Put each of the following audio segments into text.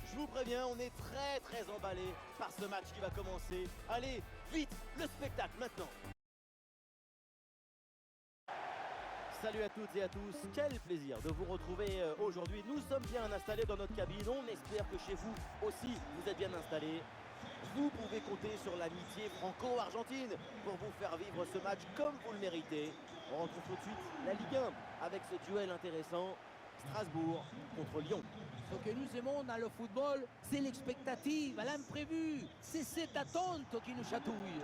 Je vous préviens, on est très emballé par ce match qui va commencer. Allez, vite, le spectacle maintenant. Salut à toutes et à tous, quel plaisir de vous retrouver aujourd'hui. Nous sommes bien installés dans notre cabine, on espère que chez vous aussi vous êtes bien installés. Vous pouvez compter sur l'amitié franco-argentine pour vous faire vivre ce match comme vous le méritez. On retrouve tout de suite la Ligue 1 avec ce duel intéressant, Strasbourg contre Lyon. Ce que nous aimons dans le football, c'est l'expectative, l'imprévu. C'est cette attente qui nous chatouille.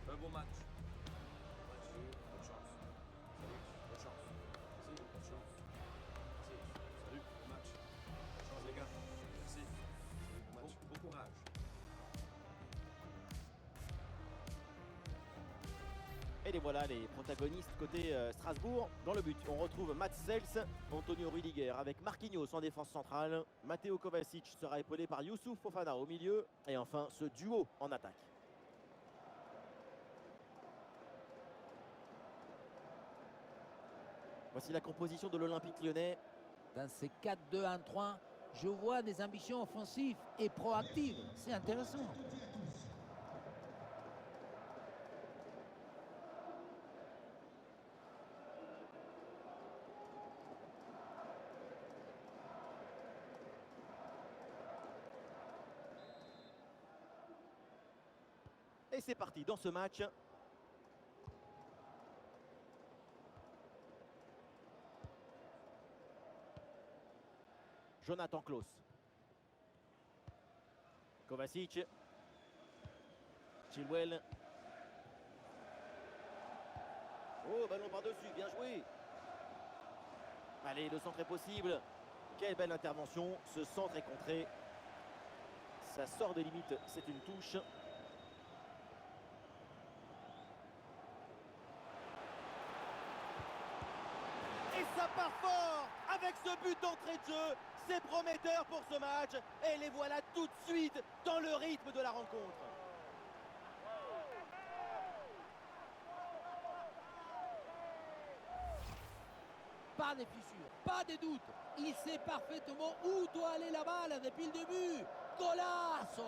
Un bon match. Bonne chance. Salut, bonne chance. Merci, bonne chance. Merci. Salut, bon match. Bonne chance les gars. Merci. Bon courage. Et les voilà les protagonistes côté Strasbourg. Dans le but, on retrouve Mats Sels, Antonio Rüdiger avec Marquinhos en défense centrale. Mateo Kovacic sera épaulé par Youssouf Fofana au milieu. Et enfin, ce duo en attaque. Voici la composition de l'Olympique lyonnais. Dans ces 4-2-1-3, je vois des ambitions offensives et proactives. C'est intéressant. Et c'est parti dans ce match. Jonathan Klaus. Kovacic. Chilwell. Oh, ballon par-dessus, bien joué. Allez, le centre est possible. Quelle belle intervention. Ce centre est contré. Ça sort des limites, c'est une touche. Et ça part fort avec ce but d'entrée de jeu. C'est prometteur pour ce match. Et les voilà tout de suite dans le rythme de la rencontre. Pas de fissures, pas de doute. Il sait parfaitement où doit aller la balle depuis le début. Golazo!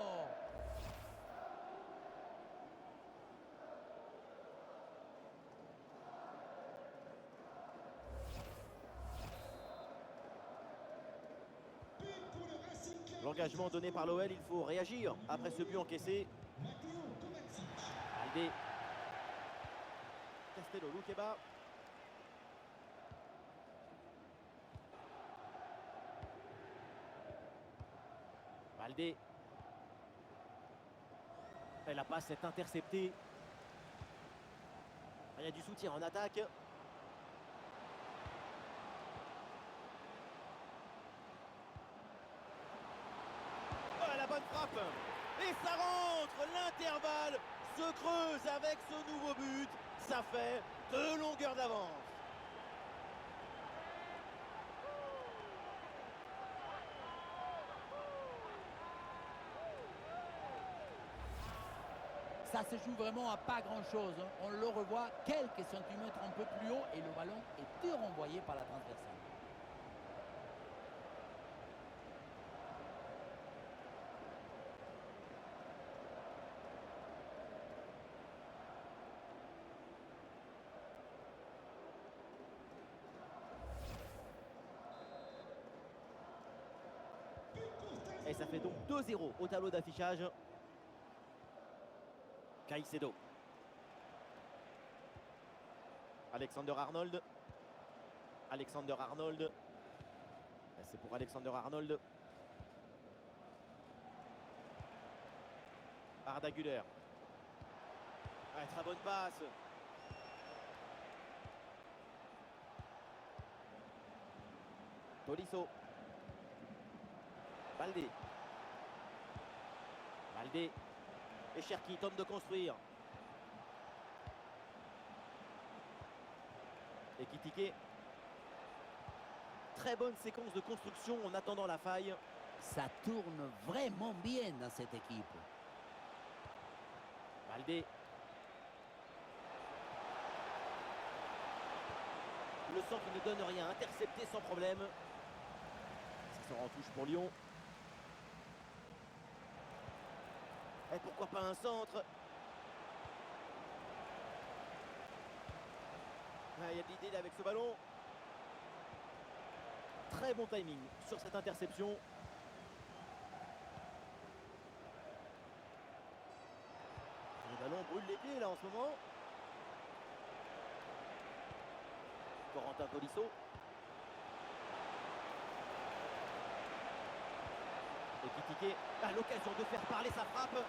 L'engagement donné par l'OL, il faut réagir après ce but encaissé. Aldé. Castello, Loukeba. Baldé. Et la passe est interceptée. Il y a du soutien en attaque. Oh, la bonne frappe. Et ça rentre. L'intervalle se creuse avec ce nouveau but. Ça fait 2 longueurs d'avance. Ça se joue vraiment à pas grand-chose. On le revoit quelques centimètres un peu plus haut et le ballon est renvoyé par la transversale. Et ça fait donc 2-0 au tableau d'affichage. Caicedo. Alexander Arnold. Alexander Arnold. C'est pour Alexander Arnold. Arda Güler. Ah, très bonne passe. Tolisso. Baldé. Baldé. Et Cherki tente de construire. Et Kitike. Très bonne séquence de construction en attendant la faille. Ça tourne vraiment bien dans cette équipe. Baldé. Le centre ne donne rien, intercepté sans problème. Ça sort en touche pour Lyon. Et pourquoi pas un centre? Ah, il y a de l'idée avec ce ballon. Très bon timing sur cette interception. Le ballon brûle les pieds là en ce moment. Corentin Tolisso. Et Kitike a l'occasion de faire parler sa frappe.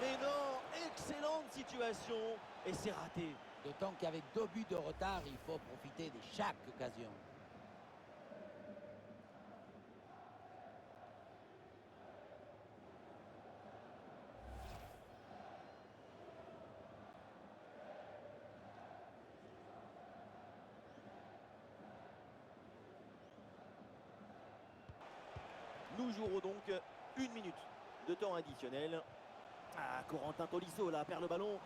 Mais non, excellente situation. Et c'est raté. D'autant qu'avec 2 buts de retard, il faut profiter de chaque occasion. Nous jouerons donc 1 minute de temps additionnel. Ah, Corentin Tolisso là perd le ballon.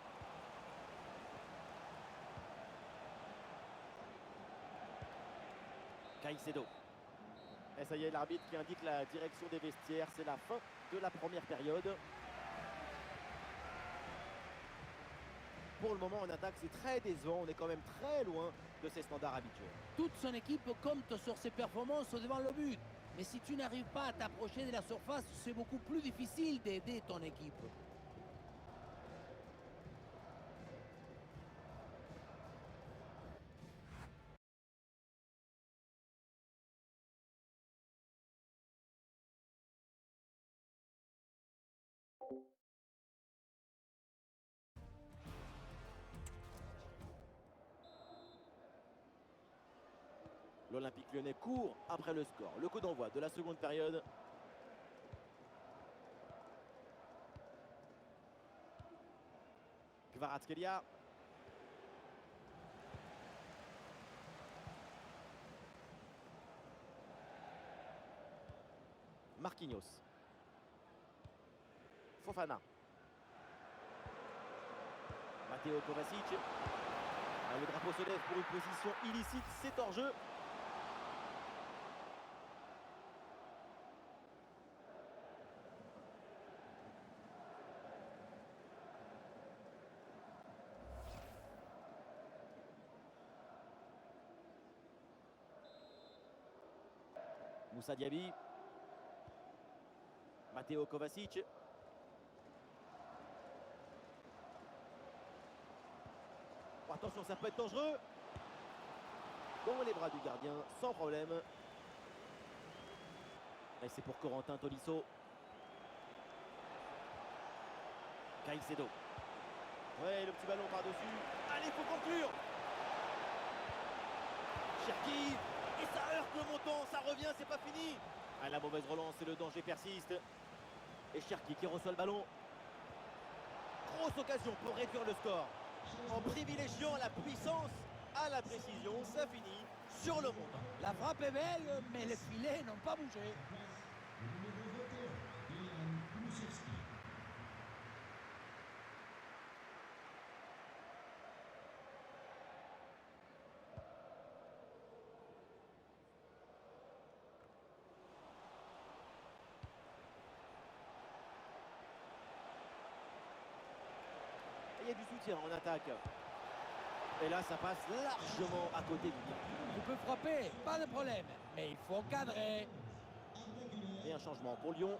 Caicedo. Et ça y est, l'arbitre qui indique la direction des vestiaires. C'est la fin de la première période. Pour le moment, en attaque, c'est très décevant. On est quand même très loin de ses standards habituels. Toute son équipe compte sur ses performances devant le but. Mais si tu n'arrives pas à t'approcher de la surface, c'est beaucoup plus difficile d'aider ton équipe. L'Olympique Lyonnais court après le score. Le coup d'envoi de la seconde période. Kvaratskhelia. Marquinhos. Fofana. Matteo Kovacic. Ah, le drapeau se lève pour une position illicite. C'est hors jeu. Moussa Diaby. Matteo Kovacic. Oh, attention, ça peut être dangereux. Dans les bras du gardien, sans problème. Et c'est pour Corentin Tolisso. Caicedo. Ouais, le petit ballon par-dessus. Allez, faut conclure. Cherki. Et ça heurte le montant, ça revient, c'est pas fini. Ah, la mauvaise relance et le danger persiste. Et Cherki qui reçoit le ballon. Grosse occasion pour réduire le score. En privilégiant la puissance à la précision, ça finit sur le montant. La frappe est belle, mais les filets n'ont pas bougé. Il y a du soutien en attaque. Et là, ça passe largement à côté du but. Tu peux frapper, pas de problème, mais il faut cadrer. Et un changement pour Lyon.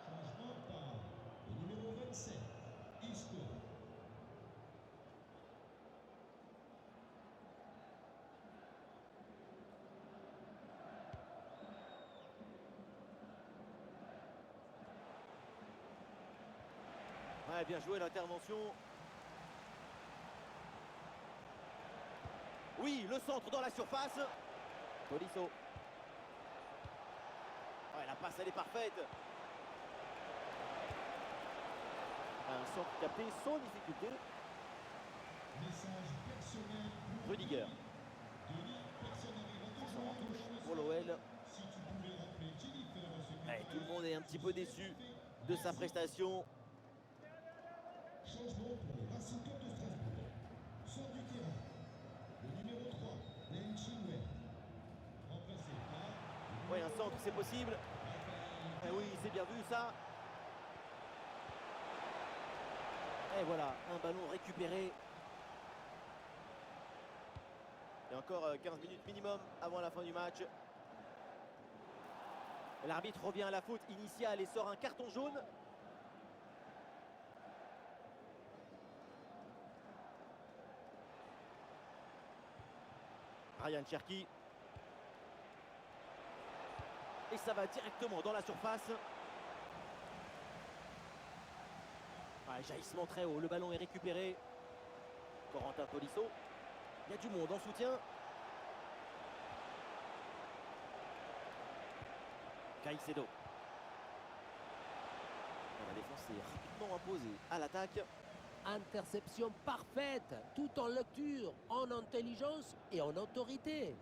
Ouais, bien joué l'intervention. Oui, le centre dans la surface. Tolisso. passe, elle est parfaite. Un centre capté sans difficulté. Rudiger. Ils sont en touche pour l'OL. Tout le monde est un petit peu déçu de sa prestation. Changement pour le Racing Club de Strasbourg. Sort du terrain. Le numéro 3, Ben Chilwell. Remplacé par... Oui, un centre, c'est possible. Eh oui, c'est bien vu ça. Et voilà, un ballon récupéré. Et encore 15 minutes minimum avant la fin du match. L'arbitre revient à la faute initiale et sort un carton jaune. Ryan Cherki. Et ça va directement dans la surface. Jaillissement très haut, le ballon est récupéré. Corentin Tolisso. Il y a du monde en soutien. Caicedo. La défense est rapidement imposée à l'attaque. Interception parfaite, tout en lecture, en intelligence et en autorité.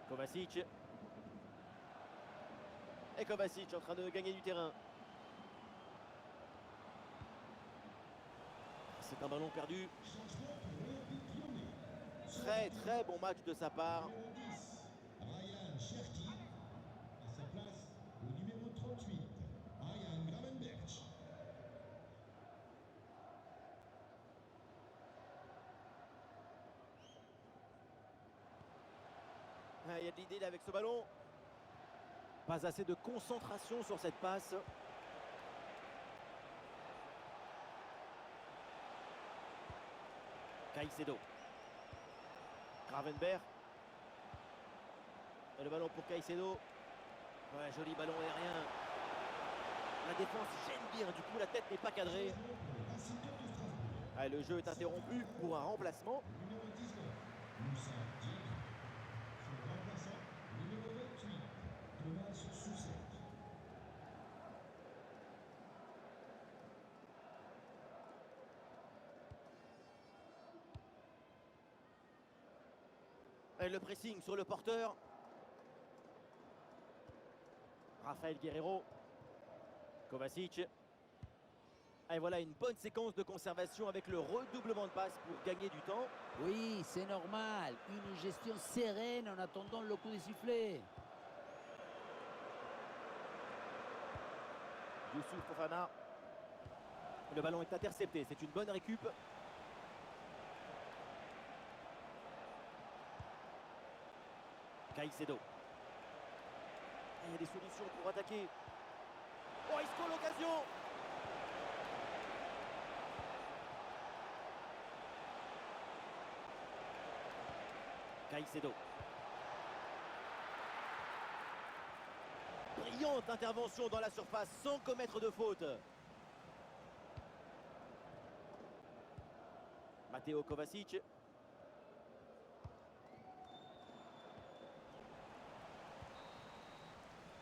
Kovacic. Et Kovacic en train de gagner du terrain. C'est un ballon perdu. Très très bon match de sa part. Ryan Cherki. À sa place, le numéro 38, Ryan Gravenberch. Il y a de l'idée là avec ce ballon. Pas assez de concentration sur cette passe. Caicedo. Gravenberch. Et le ballon pour Caicedo. Ouais, joli ballon aérien. La défense gêne bien, du coup la tête n'est pas cadrée. Le jeu est interrompu pour un remplacement. Numéro 19, Moussa Diaby. Son remplaçant, numéro 28, Thomas Soucek. Et le pressing sur le porteur. Rafael Guerreiro. Kovacic. Et voilà une bonne séquence de conservation avec le redoublement de passes pour gagner du temps. Oui, c'est normal. Une gestion sereine en attendant le coup de sifflet. Youssouf Fofana. Le ballon est intercepté. C'est une bonne récup. Caicedo. Il y a des solutions pour attaquer. Oh, Isco, l'occasion. Caicedo. Brillante intervention dans la surface sans commettre de faute. Matteo Kovacic.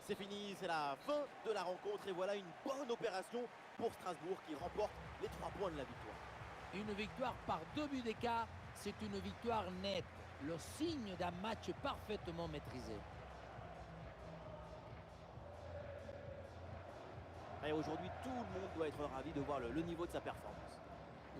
C'est fini, c'est la fin de la rencontre et voilà une bonne opération pour Strasbourg qui remporte les 3 points de la victoire. Une victoire par 2 buts d'écart, c'est une victoire nette, le signe d'un match parfaitement maîtrisé. Et aujourd'hui, tout le monde doit être ravi de voir le niveau de sa performance.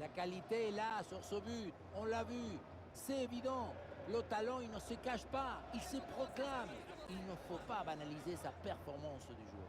La qualité est là sur ce but, on l'a vu, c'est évident. Le talent, il ne se cache pas, il se proclame. Il ne faut pas banaliser sa performance du jour.